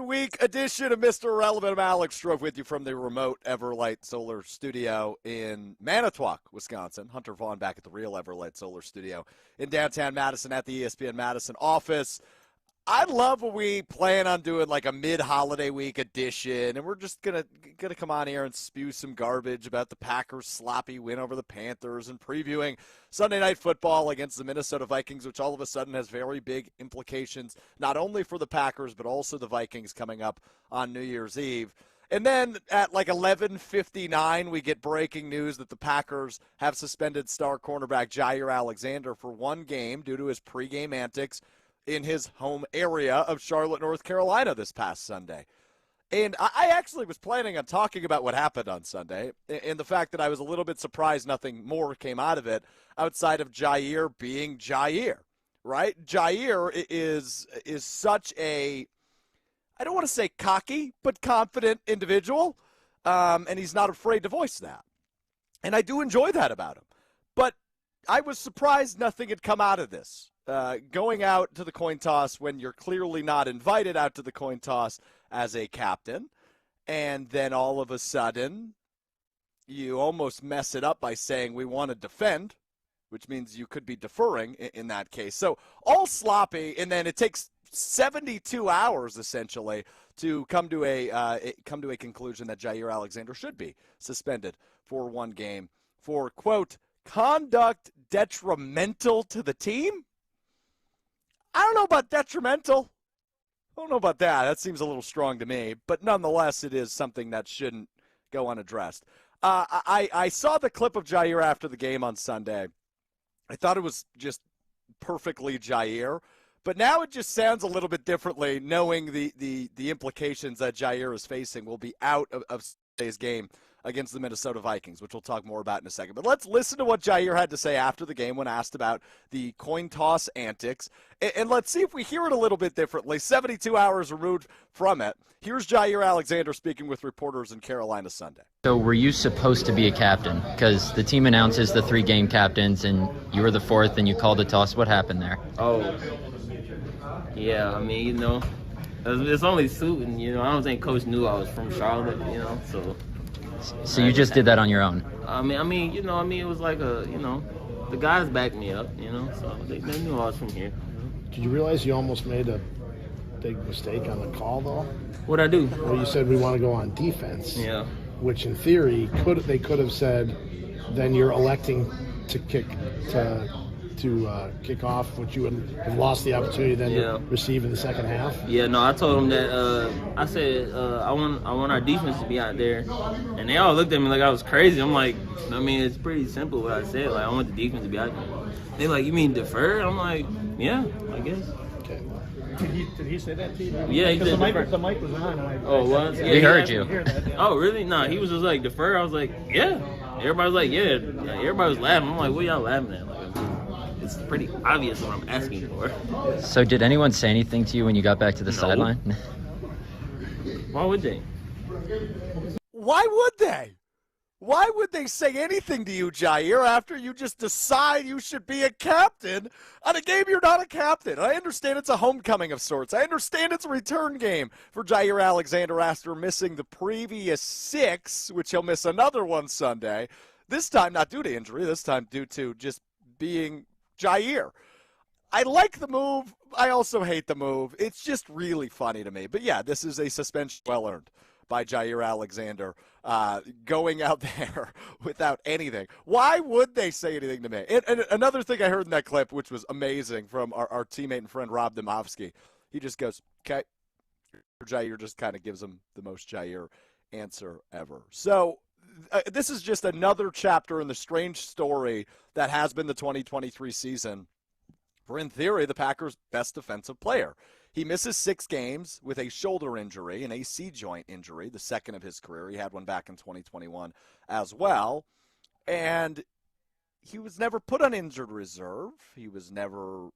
midweek edition of Mr. Irrelevant. I'm Alex Strouf with you from the remote Everlight Solar Studio in Manitowoc, Wisconsin. Hunter Vaughn back at the real Everlight Solar Studio in downtown Madison at the ESPN Madison office. I love when we plan on doing like a mid-holiday week edition, and we're just gonna come on here and spew some garbage about the Packers' sloppy win over the Panthers and previewing Sunday Night Football against the Minnesota Vikings, which all of a sudden has very big implications, not only for the Packers, but also the Vikings coming up on New Year's Eve. And then at like 11:59, we get breaking news that the Packers have suspended star cornerback Jaire Alexander for one game due to his pregame antics in his home area of Charlotte, North Carolina this past Sunday. And I actually was planning on talking about what happened on Sunday and the fact that I was a little bit surprised nothing more came out of it outside of Jaire being Jaire, right? Jaire is such a, I don't want to say cocky, but confident individual, and he's not afraid to voice that. And I do enjoy that about him. But I was surprised nothing had come out of this. Going out to the coin toss when you're clearly not invited out to the coin toss as a captain, and then all of a sudden you almost mess it up by saying we want to defend, which means you could be deferring in that case. So all sloppy, and then it takes 72 hours essentially to come to a conclusion that Jaire Alexander should be suspended for one game for, quote, conduct detrimental to the team. I don't know about detrimental. I don't know about that. That seems a little strong to me. But nonetheless, it is something that shouldn't go unaddressed. I saw the clip of Jaire after the game on Sunday. I thought it was just perfectly Jaire. But now it just sounds a little bit differently, knowing the implications that Jaire is facing will be out of today's game against the Minnesota Vikings, which we'll talk more about in a second. But let's listen to what Jaire had to say after the game when asked about the coin toss antics. And let's see if we hear it a little bit differently. 72 hours removed from it. Here's Jaire Alexander speaking with reporters in Carolina Sunday. So were you supposed to be a captain? Because the team announces the 3 game captains, and you were the 4th, and you called a toss. What happened there? Oh, yeah, I mean, it's only suiting, I don't think Coach knew I was from Charlotte, so. So you just did that on your own? I mean, it was like the guys backed me up, so they knew I was from here. Did you realize you almost made a big mistake on the call, though? What'd I do? Well, you said we want to go on defense. Yeah. Which, in theory, they could have said, then you're electing to kick off, which you would have lost the opportunity then to receive in the second half. Yeah, no, I told them that. I said I want our defense to be out there, and they all looked at me like I was crazy. I'm like, it's pretty simple what I said. Like, I want the defense to be out there. They like, you mean defer? I'm like, yeah, I guess. Okay. Did he say that to you? Yeah, he did. The mic was on. Was? Yeah, he heard you. Oh, really? No, he was just like, defer? I was like, yeah. Everybody was like, yeah. Everybody was laughing. I'm like, what y'all laughing at? Like, it's pretty obvious what I'm asking for. So did anyone say anything to you when you got back to the sideline? Why would they? Why would they? Why would they say anything to you, Jaire, after you just decide you should be a captain on a game you're not a captain? I understand it's a homecoming of sorts. I understand it's a return game for Jaire Alexander after missing the previous 6, which he'll miss another one Sunday. This time not due to injury, this time due to just being Jaire. I like the move. I also hate the move. It's just really funny to me. But, yeah, this is a suspension well-earned by Jaire Alexander going out there without anything. Why would they say anything to me? And another thing I heard in that clip, which was amazing, from our teammate and friend Rob Domofsky, he just goes, okay. Jaire just kind of gives him the most Jaire answer ever. So this is just another chapter in the strange story that has been the 2023 season for, in theory, the Packers' best defensive player. He misses 6 games with a shoulder injury, an AC joint injury, the second of his career. He had one back in 2021 as well. And he was never put on injured reserve. He was never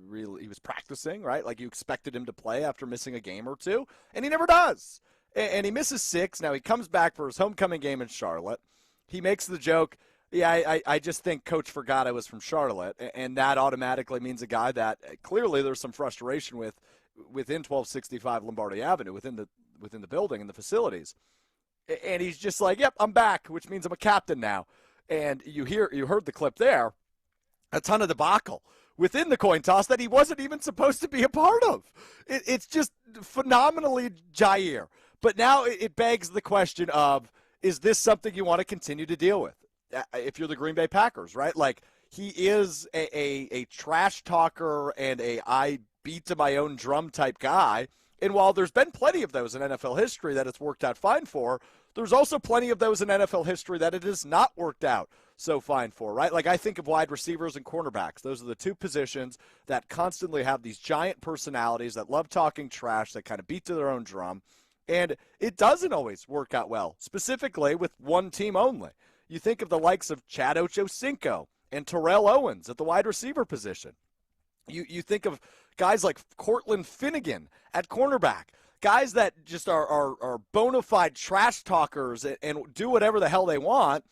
really – he was practicing, right? Like you expected him to play after missing a game or two, and he never does. And he misses 6. Now he comes back for his homecoming game in Charlotte. He makes the joke, yeah, I just think Coach forgot I was from Charlotte, and that automatically means a guy that clearly there's some frustration with within 1265 Lombardi Avenue, within the building and the facilities. And he's just like, yep, I'm back, which means I'm a captain now. And you heard the clip there, a ton of debacle within the coin toss that he wasn't even supposed to be a part of. It's just phenomenally Jaire. But now it begs the question of, is this something you want to continue to deal with? If you're the Green Bay Packers, right? Like, he is a trash talker and I beat to my own drum type guy. And while there's been plenty of those in NFL history that it's worked out fine for, there's also plenty of those in NFL history that it has not worked out so fine for, right? Like, I think of wide receivers and cornerbacks. Those are the two positions that constantly have these giant personalities that love talking trash, that kind of beat to their own drum. And it doesn't always work out well, specifically with one team only. You think of the likes of Chad Ochocinco and Terrell Owens at the wide receiver position. You think of guys like Cortland Finnegan at cornerback, guys that just are bona fide trash talkers and do whatever the hell they want.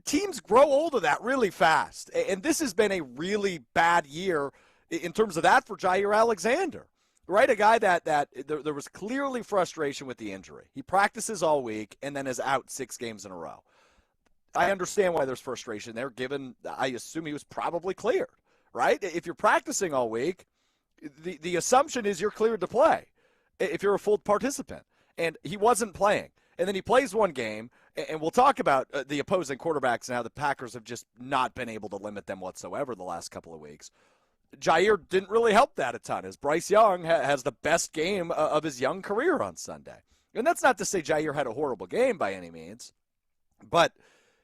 Teams grow old of that really fast. And this has been a really bad year in terms of that for Jaire Alexander, right? A guy that there was clearly frustration with the injury. He practices all week and then is out 6 games in a row. I understand why there's frustration there, given I assume he was probably cleared, right? If you're practicing all week, the assumption is you're cleared to play if you're a full participant. And he wasn't playing. And then he plays one game, and we'll talk about the opposing quarterbacks and how the Packers have just not been able to limit them whatsoever the last couple of weeks. Jaire didn't really help that a ton, as Bryce Young has the best game of his young career on Sunday. And that's not to say Jaire had a horrible game by any means, but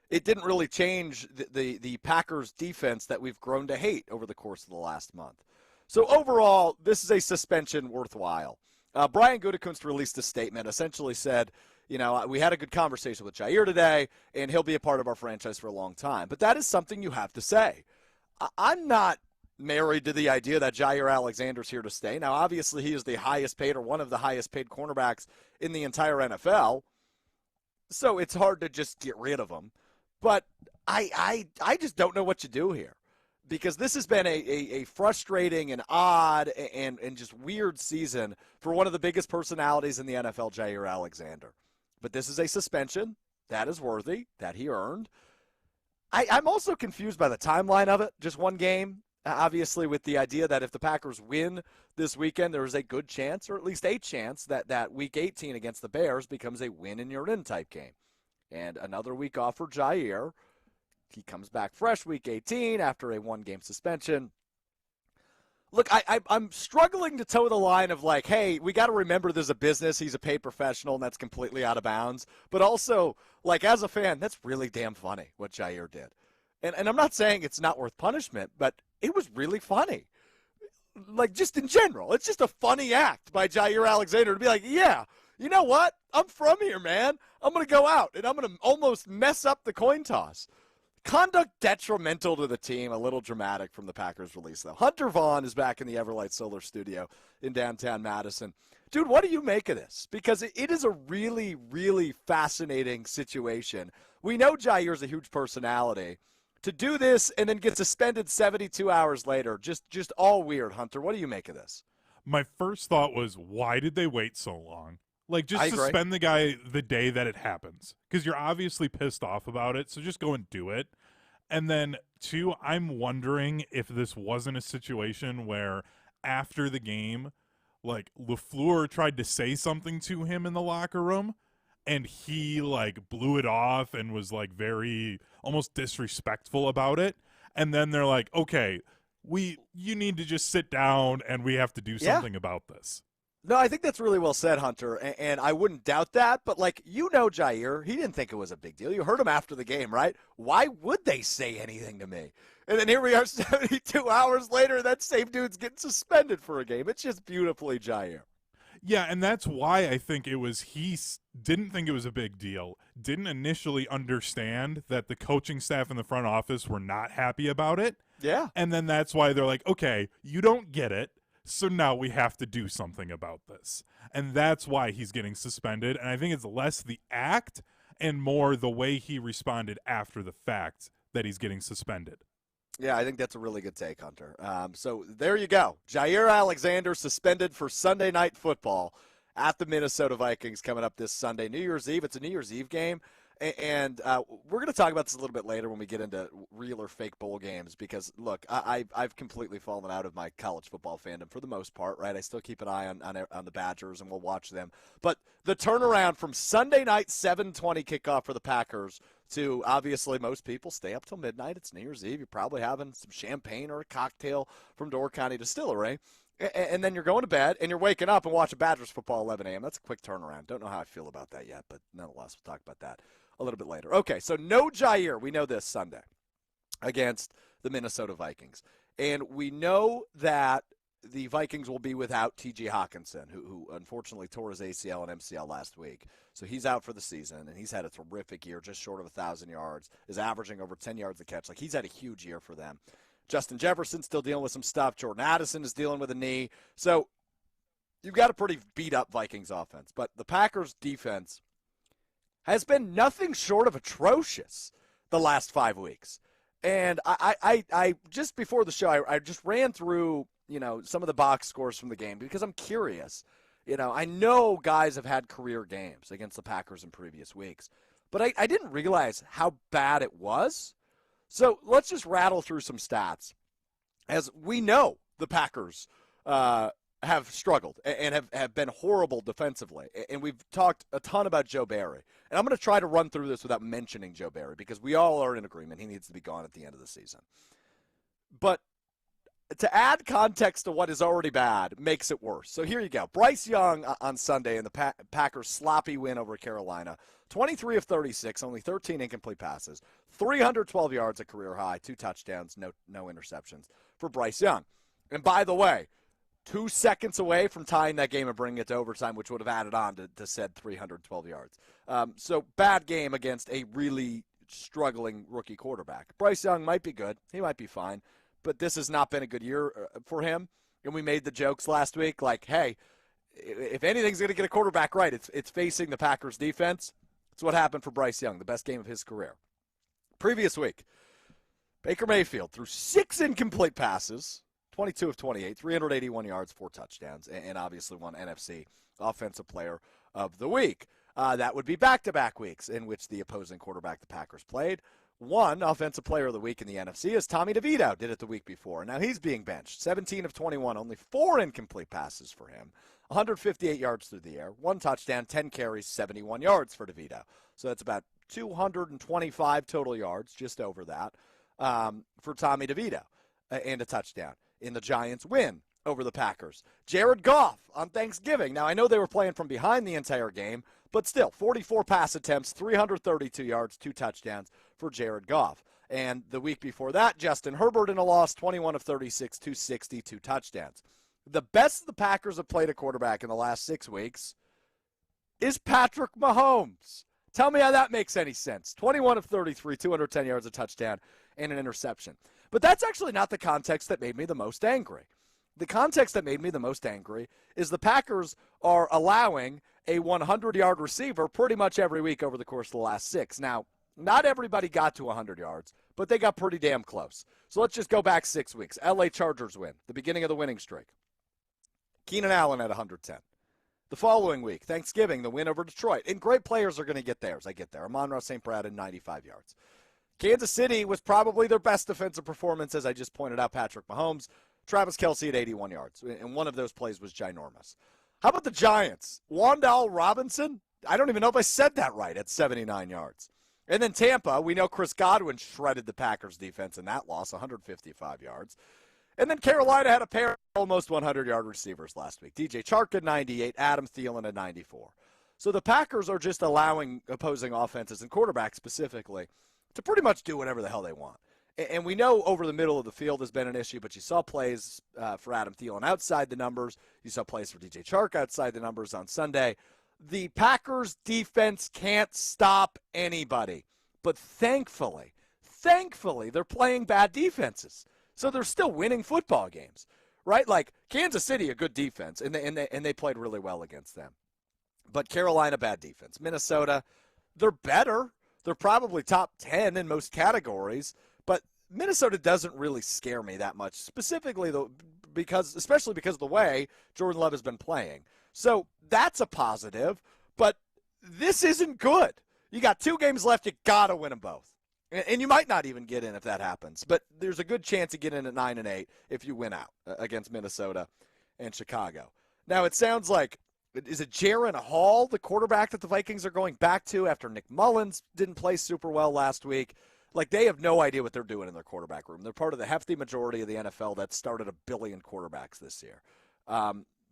it didn't really change the Packers' defense that we've grown to hate over the course of the last month. So overall, this is a suspension worthwhile. Brian Gutekunst released a statement, essentially said, we had a good conversation with Jaire today, and he'll be a part of our franchise for a long time. But that is something you have to say. I'm not married to the idea that Jaire Alexander's here to stay. Now, obviously, he is the highest paid or one of the highest paid cornerbacks in the entire NFL. So it's hard to just get rid of him. But I just don't know what you do here, because this has been a frustrating and odd and just weird season for one of the biggest personalities in the NFL, Jaire Alexander. But this is a suspension that is worthy, that he earned. I'm also confused by the timeline of it, just one game. Obviously, with the idea that if the Packers win this weekend, there is a good chance, or at least a chance, that Week 18 against the Bears becomes a win-and-you're-in type game. And another week off for Jaire. He comes back fresh Week 18 after a one-game suspension. Look, I'm struggling to toe the line of like, hey, we got to remember there's a business. He's a paid professional, and that's completely out of bounds. But also, like, as a fan, that's really damn funny what Jaire did. And I'm not saying it's not worth punishment, but it was really funny. Like, just in general, it's just a funny act by Jaire Alexander to be like, yeah, you know what? I'm from here, man. I'm going to go out, and I'm going to almost mess up the coin toss. Conduct detrimental to the team, a little dramatic from the Packers release, though. Hunter Vaughn is back in the Everlight Solar Studio in downtown Madison. Dude, what do you make of this? Because it is a really, really fascinating situation. We know Jaire's a huge personality. To do this and then get suspended 72 hours later, just all weird, Hunter. What do you make of this? My first thought was, why did they wait so long? Like, just suspend the guy the day that it happens. Because you're obviously pissed off about it, so just go and do it. And then, 2, I'm wondering if this wasn't a situation where after the game, like, LaFleur tried to say something to him in the locker room, and he, like, blew it off and was, like, very almost disrespectful about it. And then they're like, okay, you need to just sit down and we have to do something about this. No, I think that's really well said, Hunter, and I wouldn't doubt that. But, like, Jaire, he didn't think it was a big deal. You heard him after the game, right? Why would they say anything to me? And then here we are 72 hours later, that same dude's getting suspended for a game. It's just beautifully Jaire. Yeah, and that's why I think it was he didn't think it was a big deal, didn't initially understand that the coaching staff in the front office were not happy about it. Yeah. And then that's why they're like, okay, you don't get it. So now we have to do something about this. And that's why he's getting suspended. And I think it's less the act and more the way he responded after the fact that he's getting suspended. Yeah, I think that's a really good take, Hunter. So there you go. Jaire Alexander suspended for Sunday Night Football at the Minnesota Vikings coming up this Sunday, New Year's Eve. It's a New Year's Eve game. And we're going to talk about this a little bit later when we get into real or fake bowl games because, look, I've completely fallen out of my college football fandom for the most part, right? I still keep an eye on the Badgers, and we'll watch them. But the turnaround from Sunday night 7:20 kickoff for the Packers to, obviously, most people stay up till midnight. It's New Year's Eve. You're probably having some champagne or a cocktail from County Distillery. And then you're going to bed, and you're waking up and watching Badgers football 11 a.m. That's a quick turnaround. Don't know how I feel about that yet, but nonetheless, we'll talk about that a little bit later. Okay, so no Jaire. We know this Sunday against the Minnesota Vikings. And we know that the Vikings will be without T.J. Hawkinson, who unfortunately tore his ACL and MCL last week. So he's out for the season, and he's had a terrific year, just short of 1,000 yards, is averaging over 10 yards a catch. Like, he's had a huge year for them. Justin Jefferson's still dealing with some stuff. Jordan Addison is dealing with a knee. So you've got a pretty beat-up Vikings offense. But the Packers' defense has been nothing short of atrocious the last 5 weeks. And I just before the show, I just ran through, some of the box scores from the game because I'm curious. I know guys have had career games against the Packers in previous weeks, but I didn't realize how bad it was. So let's just rattle through some stats. As we know, the Packers have struggled and have been horrible defensively. And we've talked a ton about Joe Barry. And I'm going to try to run through this without mentioning Joe Barry because we all are in agreement he needs to be gone at the end of the season. But to add context to what is already bad makes it worse. So here you go. Bryce Young on Sunday in the Packers' sloppy win over Carolina. 23 of 36, only 13 incomplete passes, 312 yards, a career high, 2 touchdowns, no interceptions for Bryce Young. And by the way, 2 seconds away from tying that game and bringing it to overtime, which would have added on to said 312 yards. So bad game against a really struggling rookie quarterback. Bryce Young might be good. He might be fine. But this has not been a good year for him. And we made the jokes last week like, hey, if anything's going to get a quarterback right, it's facing the Packers defense. It's what happened for Bryce Young, the best game of his career. Previous week, Baker Mayfield threw 6 incomplete passes, 22 of 28, 381 yards, 4 touchdowns, and obviously won NFC Offensive Player of the Week. That would be back-to-back weeks in which the opposing quarterback the Packers played. One Offensive Player of the Week in the NFC is Tommy DeVito, did it the week before. Now he's being benched. 17 of 21, only 4 incomplete passes for him. 158 yards through the air, 1 touchdown, 10 carries, 71 yards for DeVito. So that's about 225 total yards, just over that, for Tommy DeVito, and a touchdown in the Giants' win over the Packers. Jared Goff on Thanksgiving. Now, I know they were playing from behind the entire game, but still, 44 pass attempts, 332 yards, 2 touchdowns for Jared Goff. And the week before that, Justin Herbert in a loss, 21 of 36, 260, 2 touchdowns. The best the Packers have played a quarterback in the last 6 weeks is Patrick Mahomes. Tell me how that makes any sense. 21 of 33, 210 yards, a touchdown, and an interception. But that's actually not the context that made me the most angry. The context that made me the most angry is the Packers are allowing a 100-yard receiver pretty much every week over the course of the last 6. Now, not everybody got to 100 yards, but they got pretty damn close. So let's just go back 6 weeks. LA Chargers win, the beginning of the winning streak. Keenan Allen at 110. The following week, Thanksgiving, the win over Detroit. And great players are going to get theirs. I get there. Amon-Ra St. Brown at 95 yards. Kansas City was probably their best defensive performance, as I just pointed out, Patrick Mahomes. Travis Kelce at 81 yards. And one of those plays was ginormous. How about the Giants? Wan'Dale Robinson? I don't even know if I said that right, at 79 yards. And then Tampa, we know Chris Godwin shredded the Packers defense in that loss, 155 yards. And then Carolina had a pair of almost 100-yard receivers last week. DJ Chark at 98, Adam Thielen at 94. So the Packers are just allowing opposing offenses and quarterbacks specifically to pretty much do whatever the hell they want. And we know over the middle of the field has been an issue, but you saw plays for Adam Thielen outside the numbers. You saw plays for DJ Chark outside the numbers on Sunday. The Packers defense can't stop anybody. But thankfully, they're playing bad defenses. So they're still winning football games, right? Like Kansas City, a good defense, and they played really well against them. But Carolina, bad defense. Minnesota, they're better. They're probably top 10 in most categories, but Minnesota doesn't really scare me that much, specifically especially because of the way Jordan Love has been playing. So that's a positive, but this isn't good. You got 2 games left. You got to win them both. And you might not even get in if that happens, but there's a good chance you get in at 9-8 if you win out against Minnesota and Chicago. Now, it sounds like, is it Jaire Hall, the quarterback that the Vikings are going back to after Nick Mullins didn't play super well last week? Like, they have no idea what they're doing in their quarterback room. They're part of the hefty majority of the NFL that started 1 billion quarterbacks this year.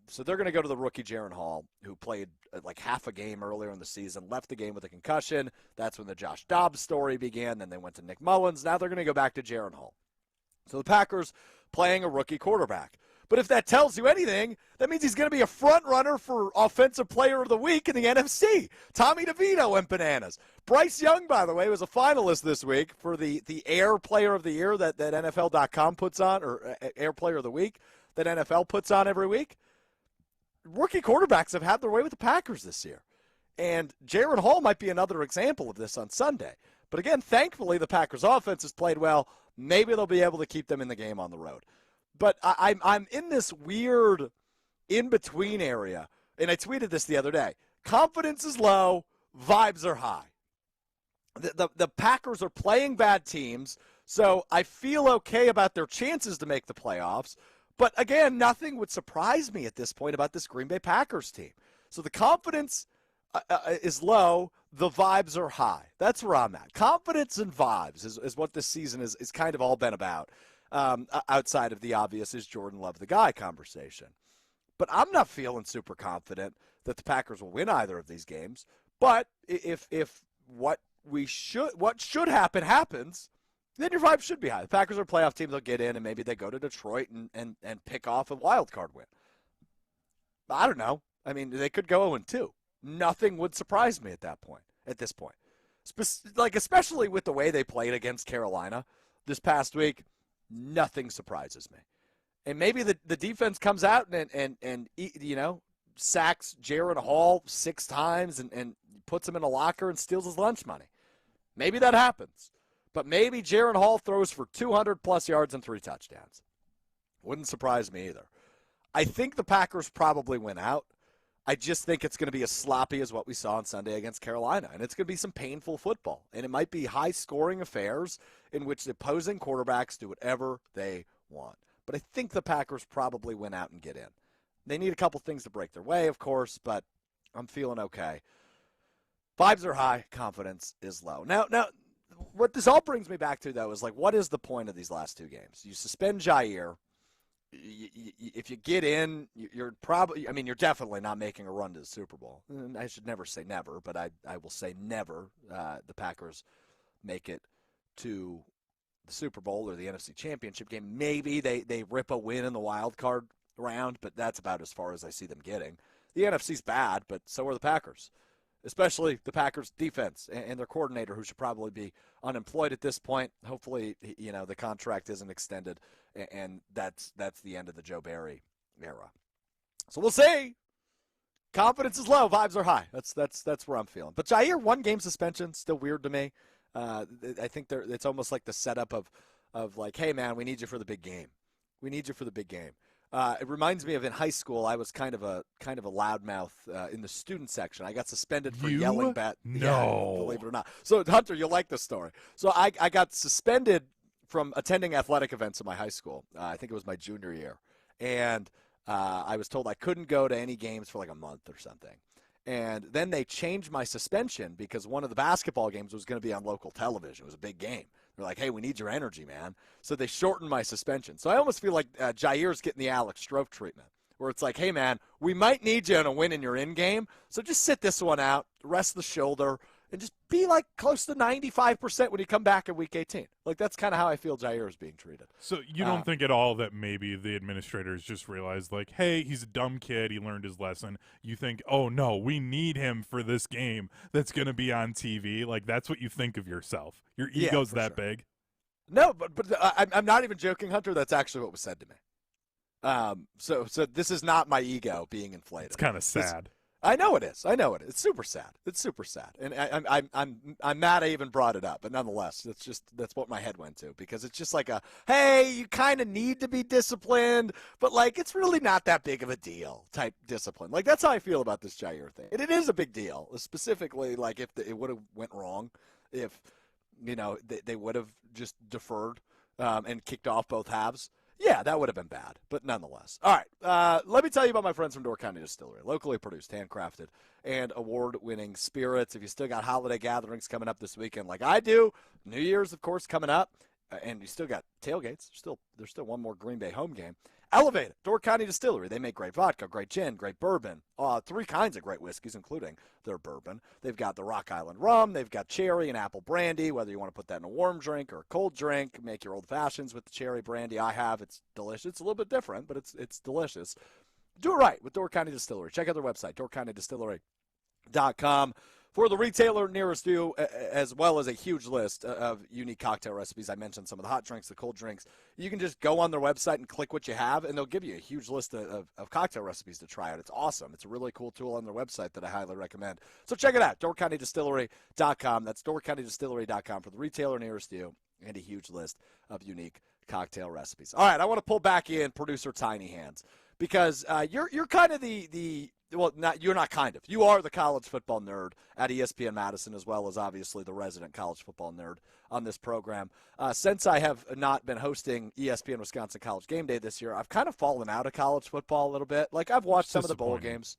So they're going to go to the rookie Jaire Hall, who played like half a game earlier in the season, left the game with a concussion. That's when the Josh Dobbs story began. Then they went to Nick Mullins. Now they're going to go back to Jaire Hall. So the Packers playing a rookie quarterback. But if that tells you anything, that means he's going to be a front runner for Offensive Player of the Week in the NFC. Tommy DeVito went bananas. Bryce Young, by the way, was a finalist this week for the Air Player of the Year that NFL.com puts on, or Air Player of the Week that NFL puts on every week. Rookie quarterbacks have had their way with the Packers this year. And Jaire Hall might be another example of this on Sunday. But again, thankfully, the Packers offense has played well. Maybe they'll be able to keep them in the game on the road. But I'm in this weird in-between area, and I tweeted this the other day. Confidence is low, vibes are high. The Packers are playing bad teams, so I feel okay about their chances to make the playoffs. But again, nothing would surprise me at this point about this Green Bay Packers team. So the confidence is low, the vibes are high. That's where I'm at. Confidence and vibes is what this season is kind of all been about. Outside of the obvious is Jordan Love the guy conversation. But I'm not feeling super confident that the Packers will win either of these games. But if what should happen happens, then your vibe should be high. The Packers are a playoff team. They'll get in, and maybe they go to Detroit and pick off a wild card win. I don't know. I mean, they could go 0-2. Nothing would surprise me at this point. Especially with the way they played against Carolina this past week, nothing surprises me. And maybe the defense comes out and sacks Jaire Hall 6 times and puts him in a locker and steals his lunch money. Maybe that happens. But maybe Jaire Hall throws for 200-plus yards and 3 touchdowns. Wouldn't surprise me either. I think the Packers probably win out. I just think it's going to be as sloppy as what we saw on Sunday against Carolina. And it's going to be some painful football. And it might be high-scoring affairs in which the opposing quarterbacks do whatever they want. But I think the Packers probably win out and get in. They need a couple things to break their way, of course, but I'm feeling okay. Vibes are high. Confidence is low. Now, what this all brings me back to, though, is like, what is the point of these last 2 games? You suspend Jaire. If you get in, you're definitely not making a run to the Super Bowl. And I should never say never, but I will say never. The Packers make it to the Super Bowl or the NFC Championship game. Maybe they rip a win in the wild card round, but that's about as far as I see them getting. The NFC's bad, but so are the Packers, especially the Packers defense and their coordinator, who should probably be unemployed at this point. Hopefully, the contract isn't extended, and that's the end of the Joe Barry era. So we'll see. Confidence is low, vibes are high. That's where I'm feeling. But Jaire, 1 game suspension, still weird to me. I think it's almost like the setup of like, hey man, we need you for the big game. We need you for the big game. It reminds me of in high school, I was kind of a loudmouth in the student section. I got suspended for yelling back. No. Yeah, believe it or not. So, Hunter, you'll like this story. So I got suspended from attending athletic events in my high school. I think it was my junior year. And I was told I couldn't go to any games for like a month or something. And then they changed my suspension because one of the basketball games was going to be on local television. It was a big game. They're like, hey, we need your energy, man. So they shortened my suspension. So I almost feel like Jaire's getting the Alex Strouf treatment, where it's like, hey, man, we might need you in a win in your in game. So just sit this one out, rest the shoulder, and just be like close to 95% when you come back in week 18. Like, that's kind of how I feel Jaire is being treated. So you don't think at all that maybe the administrators just realized, like, hey, he's a dumb kid, he learned his lesson. You think, oh, no, we need him for this game that's going to be on TV. Like, that's what you think of yourself. Your ego's that big. No, but I'm not even joking, Hunter. That's actually what was said to me. So this is not my ego being inflated. It's kind of sad. I know it is. It's super sad. And I'm mad I even brought it up, but nonetheless, that's what my head went to, because it's just like hey, you kind of need to be disciplined, but like it's really not that big of a deal type discipline. Like that's how I feel about this Jaire thing. And it is a big deal, specifically like if it would have went wrong, if they would have just deferred and kicked off both halves. Yeah, that would have been bad, but nonetheless. All right, let me tell you about my friends from Door County Distillery. Locally produced, handcrafted, and award-winning spirits. If you still got holiday gatherings coming up this weekend like I do, New Year's, of course, coming up, and you still got tailgates. There's still one more Green Bay home game. Elevate it. Door County Distillery. They make great vodka, great gin, great bourbon. 3 kinds of great whiskeys, including their bourbon. They've got the Rock Island rum. They've got cherry and apple brandy, whether you want to put that in a warm drink or a cold drink. Make your old fashions with the cherry brandy I have. It's delicious. It's a little bit different, but it's delicious. Do it right with Door County Distillery. Check out their website, doorcountydistillery.com. For the retailer nearest you, as well as a huge list of unique cocktail recipes. I mentioned some of the hot drinks, the cold drinks. You can just go on their website and click what you have, and they'll give you a huge list of cocktail recipes to try out. It's awesome. It's a really cool tool on their website that I highly recommend. So check it out, doorcountydistillery.com. That's doorcountydistillery.com for the retailer nearest you, and a huge list of unique cocktail recipes. All right, I want to pull back in producer Tiny Hands, because you're kind of you're not kind of. You are the college football nerd at ESPN Madison, as well as obviously the resident college football nerd on this program. Since I have not been hosting ESPN Wisconsin College Game Day this year, I've kind of fallen out of college football a little bit. Like, I've watched some of the bowl games.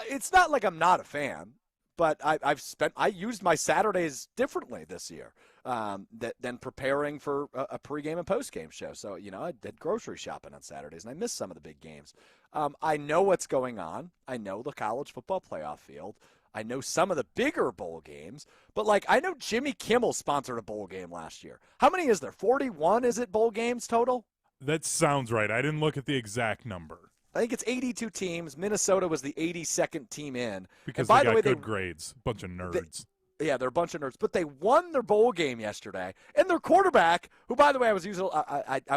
It's not like I'm not a fan, but I used my Saturdays differently this year than preparing for a pregame and postgame show. So, I did grocery shopping on Saturdays, and I missed some of the big games. I know what's going on. I know the college football playoff field. I know some of the bigger bowl games. But, I know Jimmy Kimmel sponsored a bowl game last year. How many is there? 41, is it, bowl games total? That sounds right. I didn't look at the exact number. I think it's 82 teams. Minnesota was the 82nd team in. Because they got good grades. Bunch of nerds. They're a bunch of nerds. But they won their bowl game yesterday. And their quarterback, who, by the way, I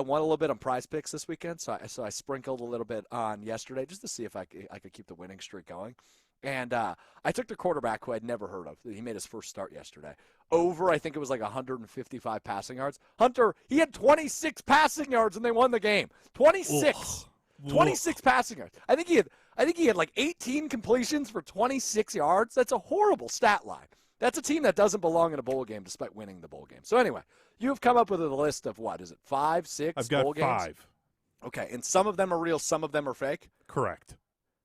won a little bit on Prize Picks this weekend, so I sprinkled a little bit on yesterday just to see if I could keep the winning streak going. And I took the quarterback who I'd never heard of. He made his first start yesterday. Over, I think it was 155 passing yards. Hunter, he had 26 passing yards, and they won the game. 26. Ugh. 26 passing yards. I think he had 18 completions for 26 yards. That's a horrible stat line. That's a team that doesn't belong in a bowl game despite winning the bowl game. So anyway, you've come up with a list of what? Is it 5, 6 I've got bowl games? 5. Okay, and some of them are real, some of them are fake? Correct.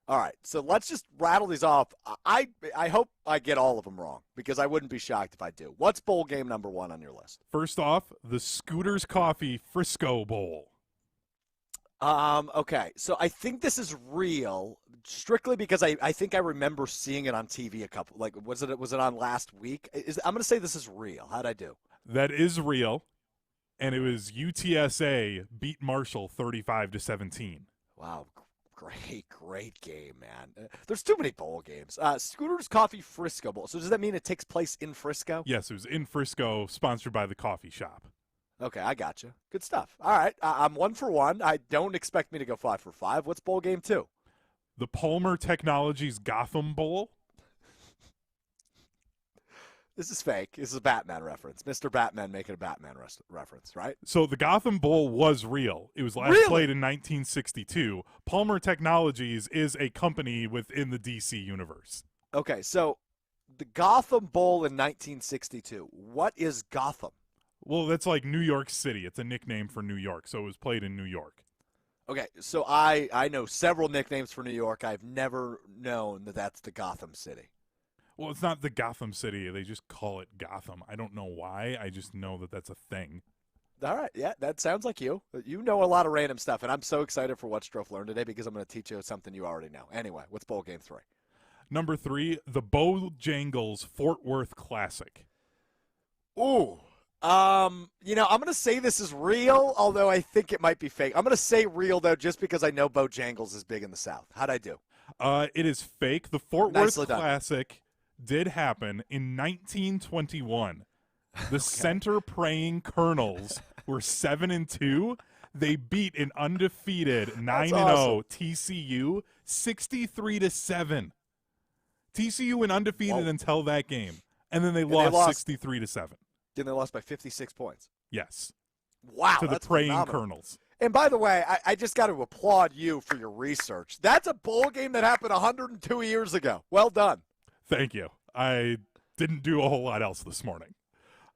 All right, so let's just rattle these off. I hope I get all of them wrong, because I wouldn't be shocked if I do. What's bowl game number 1 on your list? First off, the Scooters Coffee Frisco Bowl. Okay, so I think this is real, strictly because I think I remember seeing it on TV a couple. Was it on last week? I'm going to say this is real. How'd I do? That is real, and it was UTSA beat Marshall 35-17. Wow, great game, man. There's too many bowl games. Scooters Coffee Frisco Bowl. So does that mean it takes place in Frisco? Yes, it was in Frisco, sponsored by the coffee shop. Okay, I got you. Good stuff. All right, I'm 1 for 1. I don't expect me to go 5 for 5. What's bowl game 2? The Palmer Technologies Gotham Bowl. This is fake. This is a Batman reference. Mr. Batman making a Batman reference, right? So the Gotham Bowl was real. It was last played in 1962. Palmer Technologies is a company within the DC universe. Okay, so the Gotham Bowl in 1962. What is Gotham? Well, that's like New York City. It's a nickname for New York, so it was played in New York. Okay, so I know several nicknames for New York. I've never known that that's the Gotham City. Well, it's not the Gotham City. They just call it Gotham. I don't know why. I just know that that's a thing. All right, yeah, that sounds like you. You know a lot of random stuff, and I'm so excited for what Strouf learned today, because I'm going to teach you something you already know. Anyway, what's bowl game 3? Number 3, the Bojangles Fort Worth Classic. Ooh. I'm going to say this is real, although I think it might be fake. I'm going to say real, though, just because I know Bojangles is big in the South. How'd I do? It is fake. The Fort Worth Classic did happen in 1921. The Center Praying Colonels were 7-2. They beat an undefeated 9-0 awesome. TCU 63-7. TCU went undefeated until that game, and then they lost 63-7. Then they lost by 56 points. Yes. Wow, to the that's praying phenomenal. Colonels. And by the way, I just got to applaud you for your research. That's a bowl game that happened 102 years ago. Well done. Thank you. I didn't do a whole lot else this morning.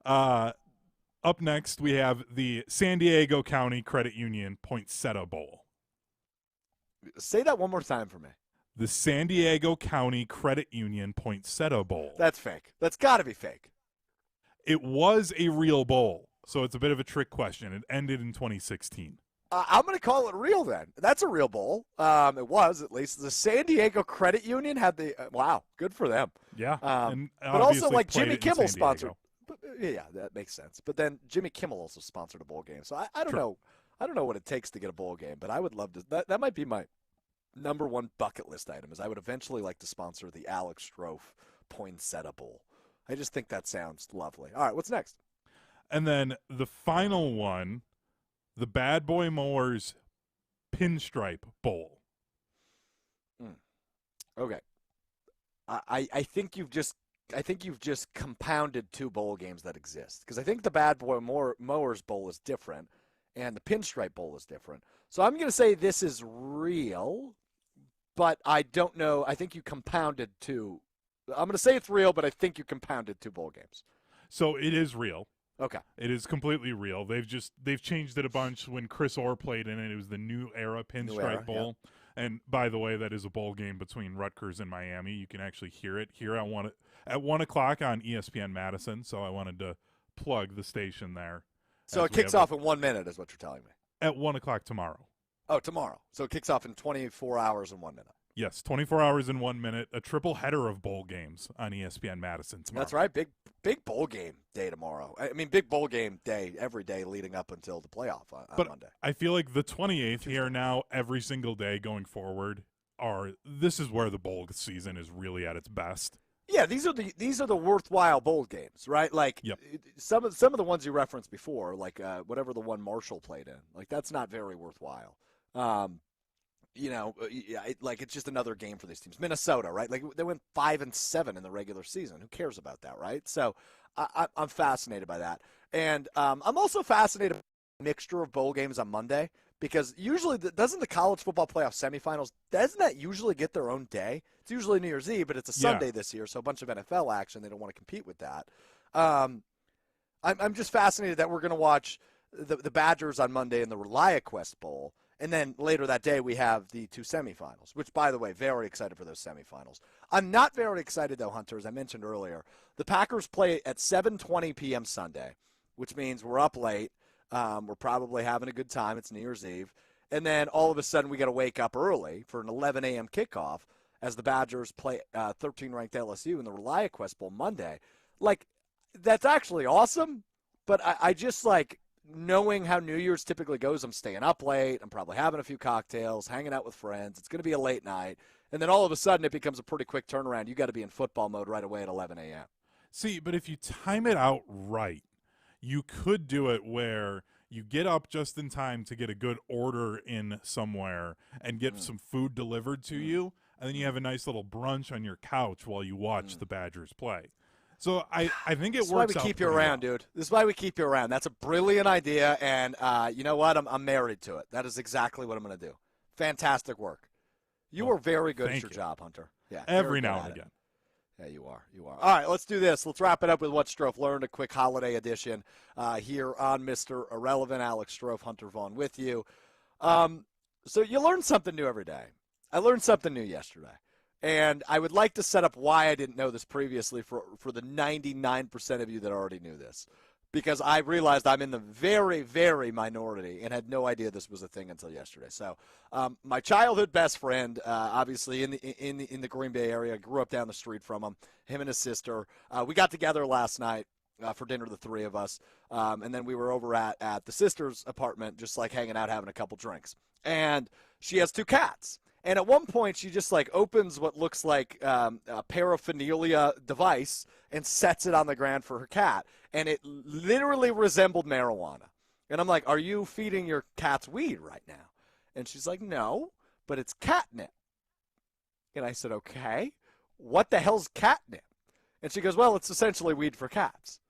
Up next, we have the San Diego County Credit Union Poinsettia Bowl. Say that one more time for me. The San Diego County Credit Union Poinsettia Bowl. That's fake. That's got to be fake. It was a real bowl, so it's a bit of a trick question. It ended in 2016. I'm going to call it real then. That's a real bowl. It was, at least. The San Diego Credit Union had the wow, good for them. Yeah. But also, like, Jimmy Kimmel sponsored. But, yeah, that makes sense. But then Jimmy Kimmel also sponsored a bowl game. So I don't know. I don't know what it takes to get a bowl game, but I would love to. That might be my number one bucket list item is I would eventually like to sponsor the Alex Strouf Poinsettia Bowl. I just think that sounds lovely. All right, what's next? And then the final one, the Bad Boy Mowers Pinstripe Bowl. Okay. I think you've just compounded two bowl games that exist, because I think the Bad Boy Mowers Bowl is different and the Pinstripe Bowl is different. So I'm going to say this is real, but I don't know. I think you compounded two. I'm going to say it's real, but I think you compounded two bowl games. So it is real. Okay. It is completely real. They've changed it a bunch. When Chris Orr played in it, it was the New Era Pinstripe Bowl. Yeah. And by the way, that is a bowl game between Rutgers and Miami. You can actually hear it here at 1 o'clock on ESPN Madison. So I wanted to plug the station there. So it kicks off in 1 minute, is what you're telling me. At 1 o'clock tomorrow. Oh, tomorrow. So it kicks off in 24 hours and 1 minute. Yes, 24 hours and 1 minute, a triple header of bowl games on ESPN Madison tomorrow. That's right, big bowl game day tomorrow. I mean, big bowl game day every day leading up until the playoff on Monday. I feel like the 28th here now, every single day going forward, this is where the bowl season is really at its best. Yeah, these are the worthwhile bowl games, right? Like some of the ones you referenced before, like whatever the one Marshall played in, like that's not very worthwhile. Like it's just another game for these teams. Minnesota, right? Like they went 5-7 in the regular season. Who cares about that, right? So I'm fascinated by that, and I'm also fascinated by the mixture of bowl games on Monday, because usually doesn't the college football playoff semifinals, doesn't that usually get their own day? It's usually New Year's Eve, but it's a Sunday this year, so a bunch of NFL action. They don't want to compete with that. I'm just fascinated that we're going to watch the Badgers on Monday in the ReliaQuest Bowl. And then later that day, we have the two semifinals, which, by the way, very excited for those semifinals. I'm not very excited, though, Hunter, as I mentioned earlier. The Packers play at 7:20 p.m. Sunday, which means we're up late. We're probably having a good time. It's New Year's Eve. And then all of a sudden, we got to wake up early for an 11 a.m. kickoff as the Badgers play 13-ranked LSU in the ReliaQuest Bowl Monday. Like, that's actually awesome, but I just, like, knowing how New Year's typically goes, I'm staying up late. I'm probably having a few cocktails, hanging out with friends. It's going to be a late night. And then all of a sudden it becomes a pretty quick turnaround. You got to be in football mode right away at 11 a.m. See, but if you time it out right, you could do it where you get up just in time to get a good order in somewhere and get some food delivered to you, and then you have a nice little brunch on your couch while you watch the Badgers play. So I think it works out. This is why we keep you around, dude. This is why we keep you around. That's a brilliant idea, and you know what? I'm married to it. That is exactly what I'm going to do. Fantastic work. You are very good at your job, Hunter. Yeah, every now and again. Yeah, you are. You are. All right, let's do this. Let's wrap it up with what Strouf learned, a quick holiday edition here on Mr. Irrelevant. Alex Strouf, Hunter Vaughn with you. So you learn something new every day. I learned something new yesterday. And I would like to set up why I didn't know this previously for the 99% of you that already knew this. Because I realized I'm in the very, very minority and had no idea this was a thing until yesterday. So my childhood best friend, obviously in the Green Bay area, grew up down the street from him and his sister. We got together last night for dinner, the three of us. And then we were over at the sister's apartment, just like hanging out, having a couple drinks. And she has two cats. And at one point, she just like opens what looks like a paraphernalia device and sets it on the ground for her cat. And it literally resembled marijuana. And I'm like, are you feeding your cats weed right now? And she's like, no, but it's catnip. And I said, okay, what the hell's catnip? And she goes, well, it's essentially weed for cats.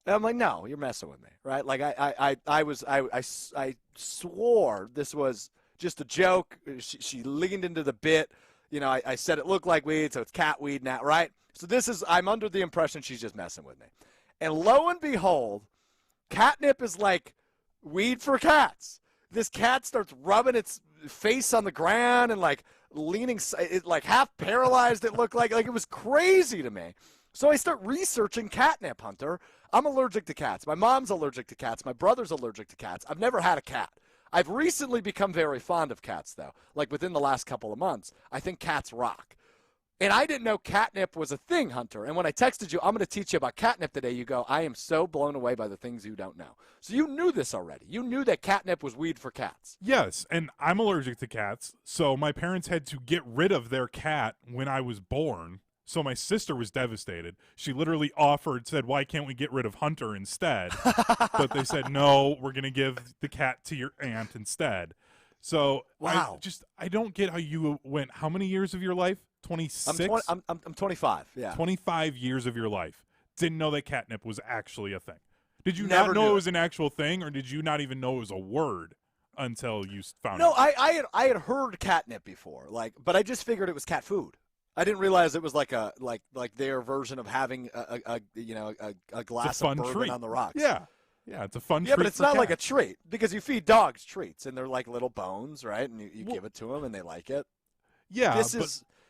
And I'm like, no, you're messing with me, right? Like I swore this was just a joke. She leaned into the bit. You know, I said it looked like weed, so it's cat weed now, right? So I'm under the impression she's just messing with me. And lo and behold, catnip is like weed for cats. This cat starts rubbing its face on the ground and like leaning, like half paralyzed it looked like it was crazy to me. So I start researching catnip, Hunter. I'm allergic to cats. My mom's allergic to cats. My brother's allergic to cats. I've never had a cat. I've recently become very fond of cats, though. Like within the last couple of months, I think cats rock. And I didn't know catnip was a thing, Hunter. And when I texted you, I'm going to teach you about catnip today, you go, I am so blown away by the things you don't know. So you knew this already. You knew that catnip was weed for cats. Yes, and I'm allergic to cats. So my parents had to get rid of their cat when I was born. So my sister was devastated. She literally said, why can't we get rid of Hunter instead? But they said, no, we're going to give the cat to your aunt instead. So wow. I don't get how you went, how many years of your life? 26? I'm 25, yeah. 25 years of your life. Didn't know that catnip was actually a thing. Did you Never not know knew it was an actual thing, or did you not even know it was a word until you found No, it? I had heard catnip before, but I just figured it was cat food. I didn't realize it was like their version of having a glass of bourbon treat on the rocks. Yeah, it's a fun treat. Yeah, but it's not cats. like a treat because you feed dogs treats and they're like little bones, right? And you give it to them and they like it. Yeah,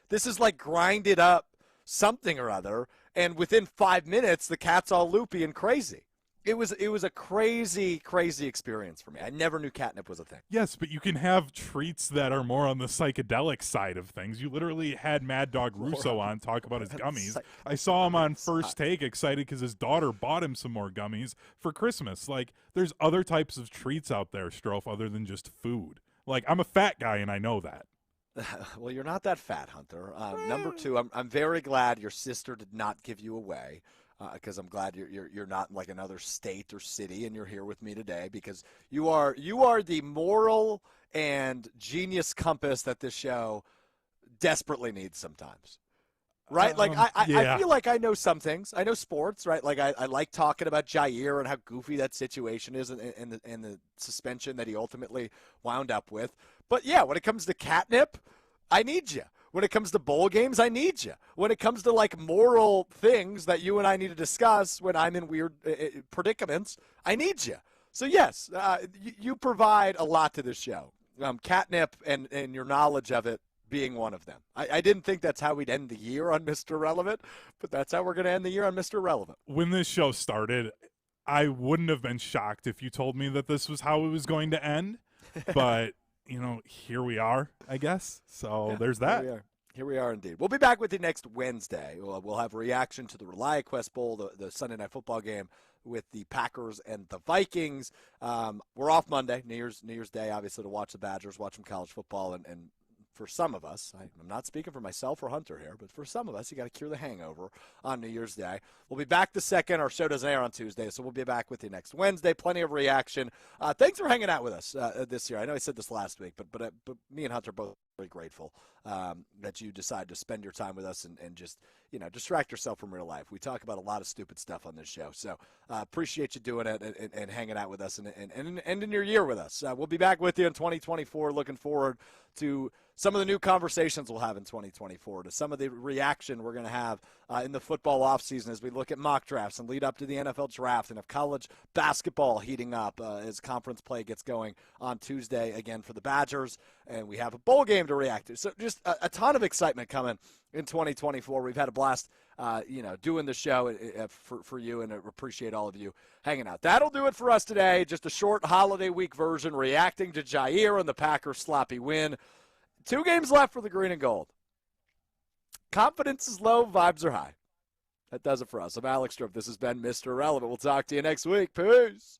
this is like grinded up something or other, and within 5 minutes the cat's all loopy and crazy. It was a crazy experience for me. I never knew catnip was a thing. Yes, but you can have treats that are more on the psychedelic side of things. You literally had Mad Dog Russo on talk about his gummies. I saw him on First Take excited because his daughter bought him some more gummies for Christmas. Like, there's other types of treats out there, Strouf, other than just food. Like, I'm a fat guy and I know that. Well, you're not that fat, Hunter. Number two, I'm very glad your sister did not give you away. Because I'm glad you're not in like another state or city and you're here with me today because you are the moral and genius compass that this show desperately needs sometimes. Right? Like I feel like I know some things. I know sports, right? Like I like talking about Jaire and how goofy that situation is and the suspension that he ultimately wound up with. But yeah, when it comes to catnip, I need you. When it comes to bowl games, I need you. When it comes to like moral things that you and I need to discuss when I'm in weird predicaments, I need you. So yes, you provide a lot to this show. Catnip and your knowledge of it being one of them. I didn't think that's how we'd end the year on Mr. Relevant, but that's how we're going to end the year on Mr. Relevant. When this show started, I wouldn't have been shocked if you told me that this was how it was going to end, but here we are, I guess. So yeah, there's that. Here we are indeed. We'll be back with you next Wednesday. We'll have a reaction to the ReliaQuest Bowl, the Sunday Night Football game with the Packers and the Vikings. We're off Monday, New Year's Day, obviously, to watch the Badgers, watch some college football, and for some of us, I'm not speaking for myself or Hunter here, but for some of us, you got to cure the hangover on New Year's Day. We'll be back the second. Our show doesn't air on Tuesday, so we'll be back with you next Wednesday. Plenty of reaction. Thanks for hanging out with us this year. I know I said this last week, but me and Hunter are both very grateful that you decide to spend your time with us and just distract yourself from real life. We talk about a lot of stupid stuff on this show, so appreciate you doing it and hanging out with us and ending your year with us. We'll be back with you in 2024. Looking forward to some of the new conversations we'll have in 2024, to some of the reaction we're going to have in the football offseason as we look at mock drafts and lead up to the NFL draft, and of college basketball heating up as conference play gets going on Tuesday again for the Badgers, and we have a bowl game to react to. So just a ton of excitement coming in 2024. We've had a blast, doing the show for you, and I appreciate all of you hanging out. That'll do it for us today. Just a short holiday week version reacting to Jaire and the Packers' sloppy win. 2 games left for the green and gold. Confidence is low, vibes are high. That does it for us. I'm Alex Strouf. This has been Mr. Relevant. We'll talk to you next week. Peace.